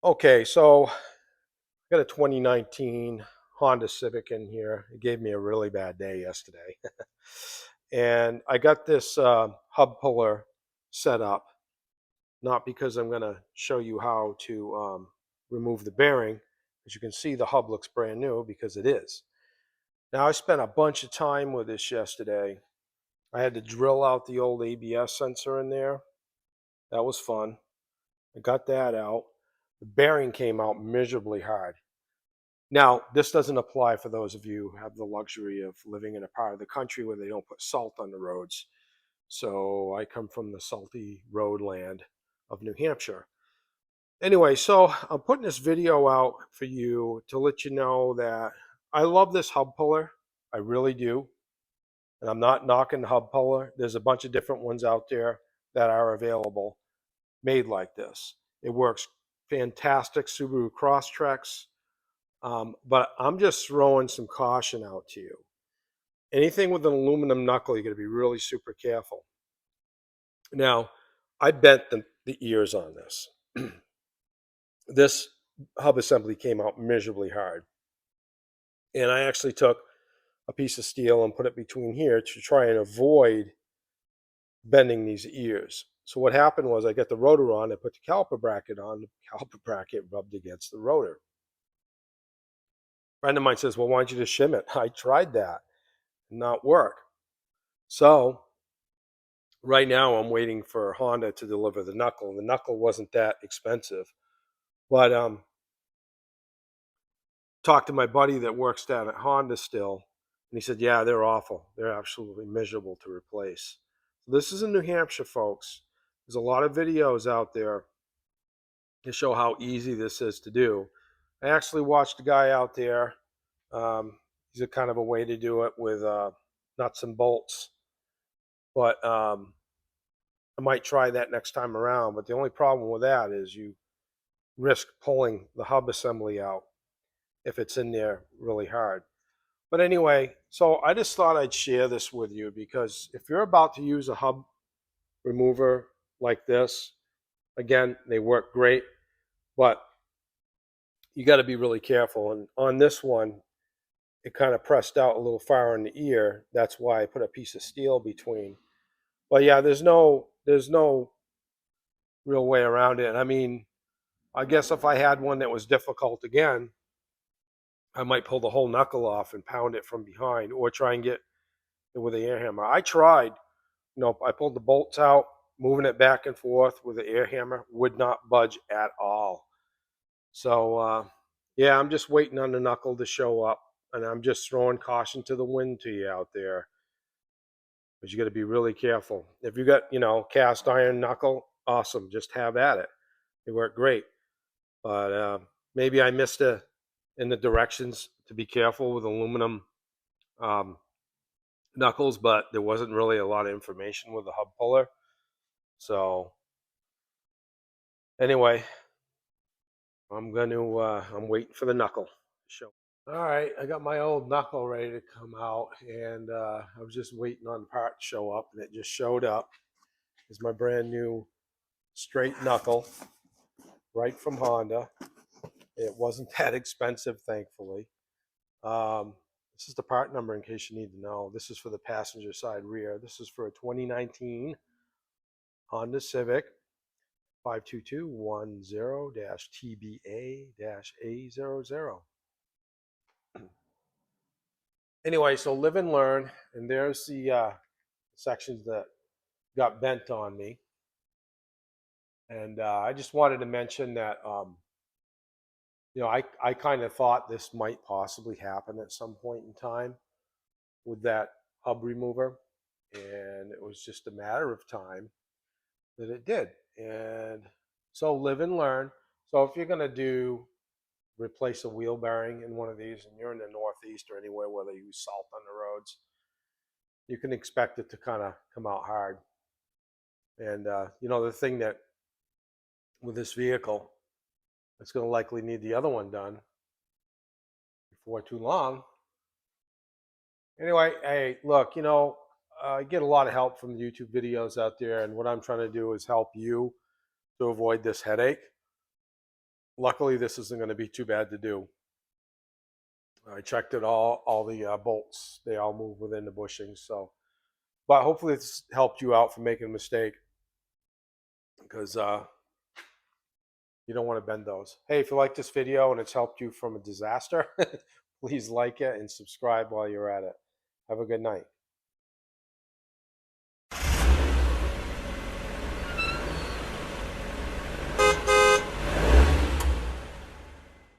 Okay, so I got a 2019 Honda Civic in here. It gave me a really bad day yesterday. And I got this hub puller set up, not because I'm going to show you how to remove the bearing. As you can see, the hub looks brand new because it is. Now, I spent a bunch of time with this yesterday. I had to drill out the old ABS sensor in there. That was fun. I got that out. The bearing came out miserably hard. Now, this doesn't apply for those of you who have the luxury of living in a part of the country where they don't put salt on the roads. So I come from the salty road land of New Hampshire. Anyway, so I'm putting this video out for you to let you know that I love this hub puller. I really do. And I'm not knocking the hub puller. There's a bunch of different ones out there that are available made like this. It works fantastic. Subaru Crosstreks. But I'm just throwing some caution out to you. Anything with an aluminum knuckle, you got to be really super careful. Now, I bent the ears on this. This hub assembly came out miserably hard. And I actually took a piece of steel and put it between here to try and avoid bending these ears. So what happened was I got the rotor on, I put the caliper bracket on, the caliper bracket rubbed against the rotor. A friend of mine says, well, why don't you just shim it? I tried that, not work. So right now I'm waiting for Honda to deliver the knuckle. The knuckle wasn't that expensive, but talked to my buddy that works down at Honda still, and he said, yeah, they're awful. They're absolutely miserable to replace. So this is in New Hampshire, folks. There's a lot of videos out there to show how easy this is to do. I actually watched a guy out there. He's a kind of a way to do it with nuts and bolts, but I might try that next time around. But the only problem with that is you risk pulling the hub assembly out if it's in there really hard. But anyway, so I just thought I'd share this with you because if you're about to use a hub remover like this, again, they work great, but you got to be really careful. And on this one, it kind of pressed out a little far in the ear. That's why I put a piece of steel between. But yeah, there's no real way around it. I mean, I guess if I had one that was difficult again, I might pull the whole knuckle off and pound it from behind or try and get it with an air hammer. I tried, I pulled the bolts out, moving it back and forth with the air hammer, would not budge at all. So, yeah, I'm just waiting on the knuckle to show up, and I'm just throwing caution to the wind to you out there. But you got to be really careful. If you got, cast iron knuckle, awesome, just have at it. They work great. But maybe I missed in the directions to be careful with aluminum um, knuckles, but there wasn't really a lot of information with the hub puller. So anyway, I'm waiting for the knuckle to show. All right, I got my old knuckle ready to come out, and I was just waiting on the part to show up, and it just showed up. It's my brand new straight knuckle, right from Honda. It wasn't that expensive, thankfully. Um, this is the part number in case you need to know. This is for the passenger side rear. This is for a 2019 Honda Civic 52210-TBA-A00. Anyway, so live and learn, and there's the sections that got bent on me. And I just wanted to mention that, I kind of thought this might possibly happen at some point in time with that hub remover. And it was just a matter of time that it did. And so live and learn. So if you're going to replace a wheel bearing in one of these and you're in the Northeast or anywhere where they use salt on the roads, you can expect it to kind of come out hard. And, the thing that with this vehicle, it's going to likely need the other one done before too long. Anyway, hey, look, I get a lot of help from the YouTube videos out there, and what I'm trying to do is help you to avoid this headache. Luckily, this isn't going to be too bad to do. I checked it all the bolts, they all move within the bushings. So, but hopefully it's helped you out from making a mistake, because you don't want to bend those. Hey, if you like this video and it's helped you from a disaster, please like it and subscribe while you're at it. Have a good night.